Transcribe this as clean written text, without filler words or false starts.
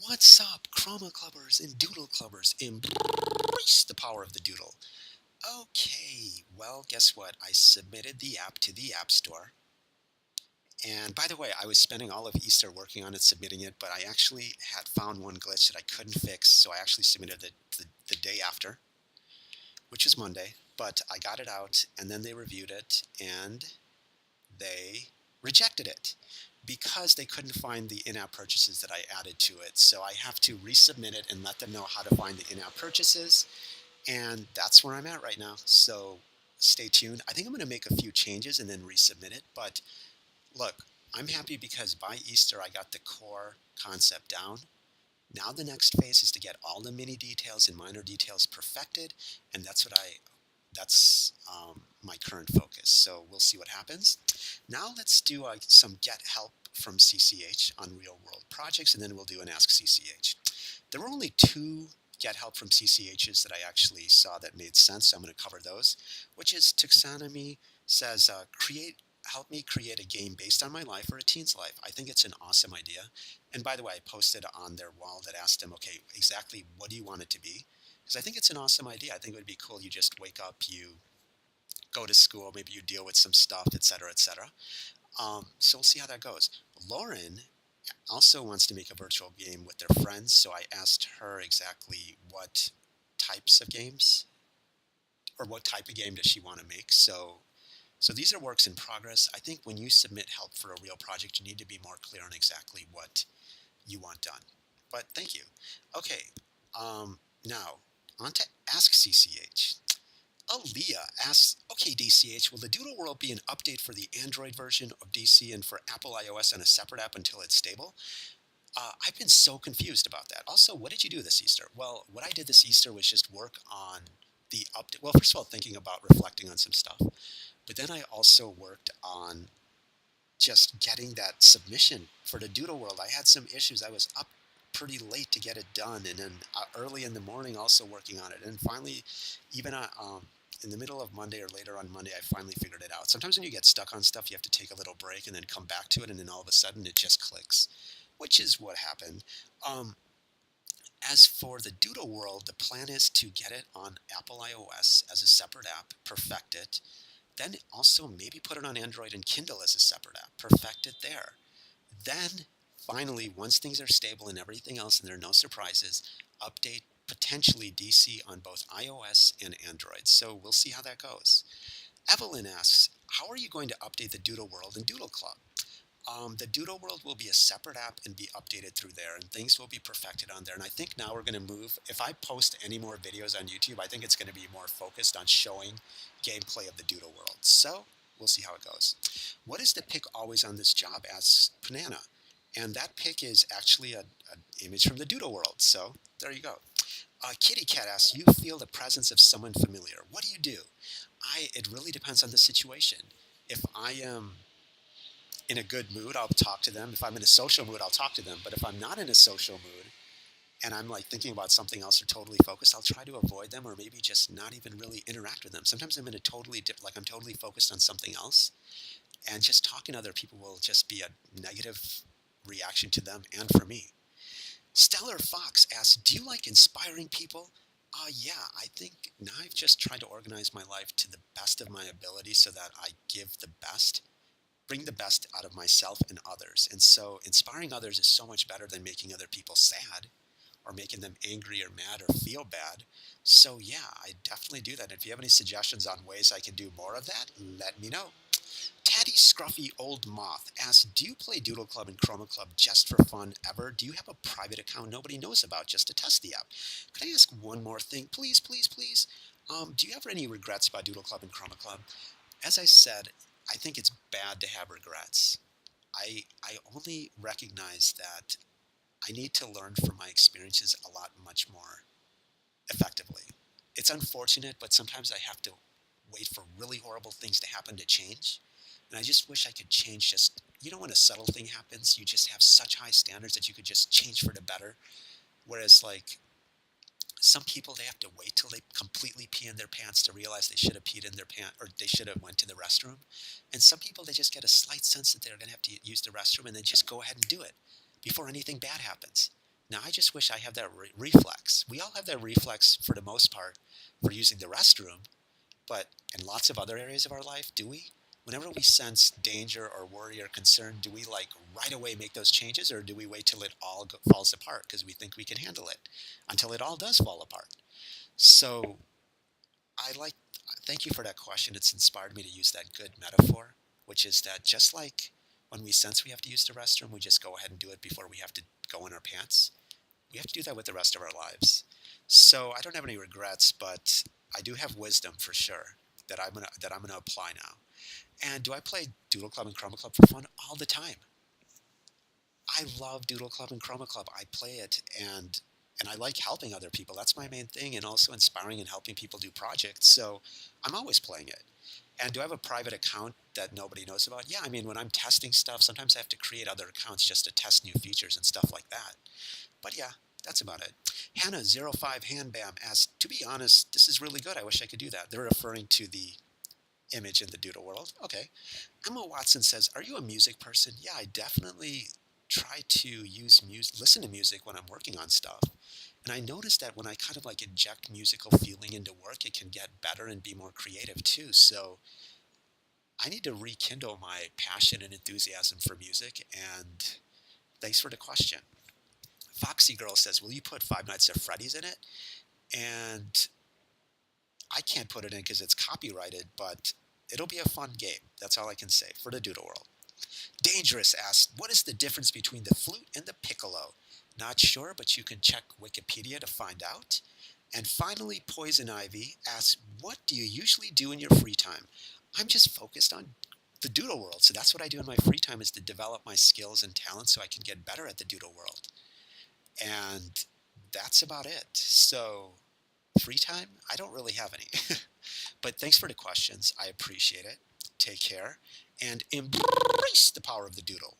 What's up, Chroma Clubbers and Doodle Clubbers? Embrace the power of the doodle. Okay, well, guess what? I submitted the app to the App Store. And by the way, I was spending all of Easter working on it, submitting it, but I actually had found one glitch that I couldn't fix, so I actually submitted it the day after, which was Monday. But I got it out, and then they reviewed it, and they rejected it because they couldn't find the in-app purchases that I added to it. So I have to resubmit it and let them know how to find the in-app purchases. And that's where I'm at right now. So stay tuned. I think I'm going to make a few changes and then resubmit it. But look, I'm happy because by Easter I got the core concept down. Now the next phase is to get all the mini details and minor details perfected, and that's my current focus. So we'll see what happens. Now let's do some get help from CCH on real world projects, and then we'll do an Ask CCH. There were only two get help from CCHs that I actually saw that made sense, so I'm going to cover those, which is Taxonomy says, help me create a game based on my life or a teen's life. I think it's an awesome idea. And by the way, I posted on their wall that asked them, okay, exactly what do you want it to be? Because I think it's an awesome idea. I think it would be cool. You just wake up, you go to school, maybe you deal with some stuff, etc., etc. So we'll see how that goes. Lauren also wants to make a virtual game with their friends, so I asked her exactly what types of games or what type of game does she want to make. So these are works in progress. I think when you submit help for a real project, you need to be more clear on exactly what you want done. But thank you. Okay, now on to Ask CCH. Aaliyah asks, okay, DCH, will the Doodle World be an update for the Android version of DC and for Apple iOS on a separate app until it's stable? I've been so confused about that. Also, what did you do this Easter? Well, what I did this Easter was just work on the update. Well, first of all, thinking about reflecting on some stuff. But then I also worked on just getting that submission for the Doodle World. I had some issues. I was up pretty late to get it done, and then early in the morning also working on it. And finally, even in the middle of Monday or later on Monday, I finally figured it out. Sometimes when you get stuck on stuff, you have to take a little break and then come back to it, and then all of a sudden it just clicks, which is what happened. Um, as for the Doodle World, the plan is to get it on Apple iOS as a separate app, perfect it, then also maybe put it on Android and Kindle as a separate app, perfect it there. Then finally, once things are stable and everything else and there are no surprises, update potentially DC on both iOS and Android. So we'll see how that goes. Evelyn asks, how are you going to update the Doodle World and Doodle Club? The Doodle World will be a separate app and be updated through there, and things will be perfected on there. And I think now we're going to move. If I post any more videos on YouTube, I think it's going to be more focused on showing gameplay of the Doodle World. So we'll see how it goes. What is the pick always on this job? Asks Panana. And that pick is actually an image from the Doodle World. So there you go. Kitty Cat asks, you feel the presence of someone familiar. What do you do? It really depends on the situation. If I am in a good mood, I'll talk to them. If I'm in a social mood, I'll talk to them. But if I'm not in a social mood and I'm like thinking about something else or totally focused, I'll try to avoid them or maybe just not even really interact with them. Sometimes I'm in a totally like I'm totally focused on something else, and just talking to other people will just be a negative reaction to them and for me. Stellar Fox asks, do you like inspiring people? Yeah, I think now I've just tried to organize my life to the best of my ability so that I give the best, bring the best out of myself and others. And so inspiring others is so much better than making other people sad or making them angry or mad or feel bad. So yeah, I definitely do that. If you have any suggestions on ways I can do more of that, let me know. Taddy Scruffy Old Moth asks, do you play Doodle Club and Chroma Club just for fun ever? Do you have a private account nobody knows about just to test the app? Could I ask one more thing? Please, please, please. Do you have any regrets about Doodle Club and Chroma Club? As I said, I think it's bad to have regrets. I only recognize that I need to learn from my experiences a lot much more effectively. It's unfortunate, but sometimes I have to wait for really horrible things to happen to change. And I just wish I could change just, when a subtle thing happens, you just have such high standards that you could just change for the better. Whereas, like, some people, they have to wait till they completely pee in their pants to realize they should have peed in their pants or they should have went to the restroom. And some people, they just get a slight sense that they're going to have to use the restroom and then just go ahead and do it before anything bad happens. Now, I just wish I had that reflex. We all have that reflex for the most part for using the restroom, but in lots of other areas of our life, do we? Whenever we sense danger or worry or concern, do we like right away make those changes, or do we wait till it all falls apart because we think we can handle it until it all does fall apart? So I like, thank you for that question. It's inspired me to use that good metaphor, which is that just like when we sense we have to use the restroom, we just go ahead and do it before we have to go in our pants. We have to do that with the rest of our lives. So I don't have any regrets, but I do have wisdom for sure that I'm gonna apply now. And do I play Doodle Club and Chroma Club for fun? All the time. I love Doodle Club and Chroma Club. I play it, and I like helping other people. That's my main thing, and also inspiring and helping people do projects. So I'm always playing it. And do I have a private account that nobody knows about? Yeah, I mean, when I'm testing stuff, sometimes I have to create other accounts just to test new features and stuff like that. But yeah, that's about it. Hannah05 Handbam asks, to be honest, this is really good. I wish I could do that. They're referring to the image in the doodle world. Okay. Emma Watson says, are you a music person? Yeah, I definitely try to use music, listen to music when I'm working on stuff. And I noticed that when I kind of like inject musical feeling into work, it can get better and be more creative too. So I need to rekindle my passion and enthusiasm for music. And thanks for the question. Foxy Girl says, will you put Five Nights at Freddy's in it? And I can't put it in because it's copyrighted, but it'll be a fun game. That's all I can say for the Doodle World. Dangerous asks, what is the difference between the flute and the piccolo? Not sure, but you can check Wikipedia to find out. And finally, Poison Ivy asks, what do you usually do in your free time? I'm just focused on the Doodle World. So that's what I do in my free time, is to develop my skills and talents so I can get better at the Doodle World. And that's about it. So free time, I don't really have any. But thanks for the questions. I appreciate it. Take care and embrace the power of the doodle.